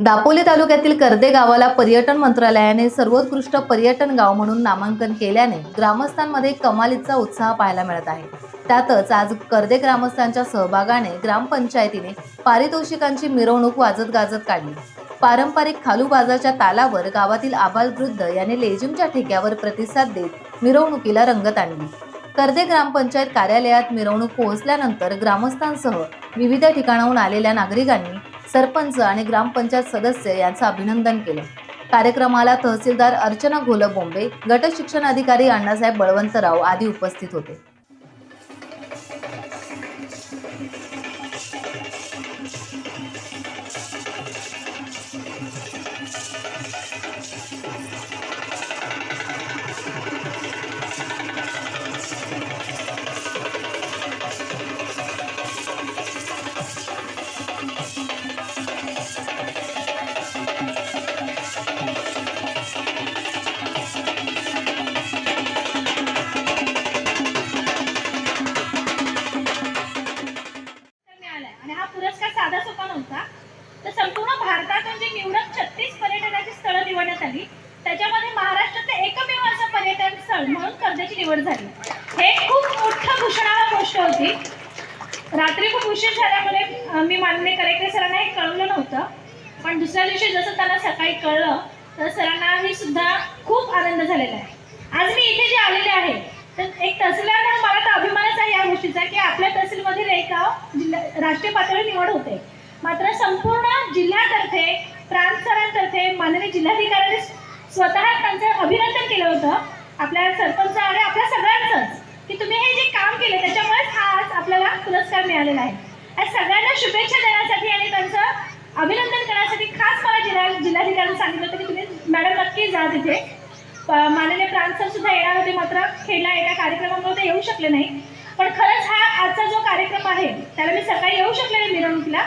दापोली तालुक्यातील कर्दे गावाला पर्यटन मंत्रालयाने सर्वोत्कृष्ट पर्यटन गाव म्हणून नामांकन केल्याने ग्रामस्थांमध्ये कमालीचा उत्साह पाहायला मिळत आहे। त्यातच आज कर्दे ग्रामस्थांच्या सहभागाने ग्रामपंचायतीने पारितोषिकांची मिरवणूक वाजत गाजत काढली। पारंपरिक खालूबाजाच्या तालावर गावातील आबालवृद्ध यांनी लेझिमच्या ठेक्यावर प्रतिसाद देत मिरवणुकीला रंगत आणली। कर्दे ग्रामपंचायत कार्यालयात मिरवणूक पोहोचल्यानंतर ग्रामस्थांसह विविध ठिकाणाहून आलेल्या नागरिकांनी सरपंच आणि ग्रामपंचायत सदस्य यांचं अभिनंदन केलं। कार्यक्रमाला तहसीलदार अर्चना घोलबोंबे, गट शिक्षण अधिकारी अण्णासाहेब बळवंतराव आदी उपस्थित होते। आणि हा पुरस्कार साधा सोपा नव्हता। तर संपूर्ण भारतातून जी निवडक 36 पर्यटनाची स्थळं निवडण्यात आली, त्याच्यामध्ये महाराष्ट्रातलं एकमेव असं पर्यटन स्थळ म्हणून कर्देची निवड झाली। हे खूप मोठं भूषणाला गोष्ट होती। रात्री खूप उशीर झाल्यामुळे मी माननीय कलेक्टर सरांना हे कळवलं नव्हतं, पण दुसऱ्या दिवशी जसं त्यांना सकाळी कळलं तर सरांना ही सुद्धा खूप आनंद झालेला आहे। आज मी इथे जे आलेले आहे तर एक तहसीलदार म्हणून मला तर अभिमानच आहे या गोष्टीचा की आपल्या तहसीलमधील एक गाव राष्ट्रीय पातळीवर निवड होते। मात्र संपूर्ण जिल्ह्यातर्फे प्रांत सरांतर्फे माननीय जिल्हाधिकाऱ्यांनी स्वतः त्यांचं अभिनंदन केलं होतं आपल्या सरपंच आणि आपल्या सगळ्यांचंच की तुम्ही हे जे काम केले त्याच्यामुळेच हा आज आपल्याला पुरस्कार मिळालेला आहे। आज सगळ्यांना शुभेच्छा देण्यासाठी आणि त्यांचं अभिनंदन करण्यासाठी खास मला जिल्हाधिकाऱ्यांनी सांगितलं होतं की तुम्ही मॅडम नक्की जा तिथे। माननीय प्रांत सर सुद्धा येणार होते, मात्र खेळला एका कार्यक्रमामुळे ते येऊ शकले नाही। पण खरंच हा आजचा जो कार्यक्रम आहे त्याला मी सकाळी येऊ शकले नाही मिरवणुकीला,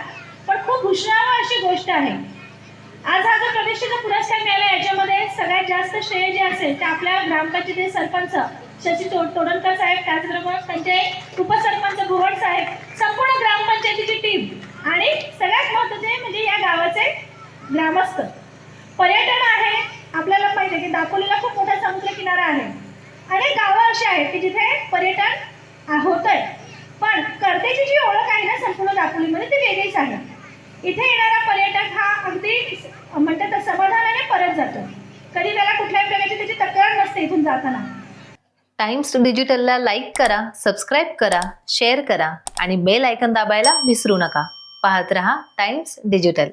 पण खूप भूषणावह अशी गोष्ट आहे। आज हा जो प्रतिष्ठेचा पुरस्कार मिळाला याच्यामध्ये सगळ्यात जास्त श्रेय जे असेल ते आपल्या ग्रामपंचायतीचे सरपंच शशी तोडणकर साहेब, त्याचबरोबर त्यांचे उपसरपंच भुवन साहेब, संपूर्ण ग्रामपंचायतीची टीम आणि सगळ्यात महत्त्वाचे म्हणजे या गावाचे ग्रामस्थ। पर्यटन आहे, आपल्याला माहिती आहे की दापोलीला खूप मोठा समुद्र किनारा आहे। अनेक गावं अशी आहेत की जिथे पर्यटन होतंय, पण कर्देची जी ओळख आहे ना संपूर्ण दापोलीमध्ये ती वेगळीच आहे। इथे येणारा पर्यटक हा अगदी म्हणतात समाधानाने परत जातो, कधी त्याला कुठल्याही प्रकारची त्याची तक्रार नसते इथून जाताना। टाइम्स डिजिटलला लाईक करा, सबस्क्राईब करा, शेअर करा आणि बेल आयकॉन दाबायला विसरू नका। पाहत रहा टाइम्स डिजिटल।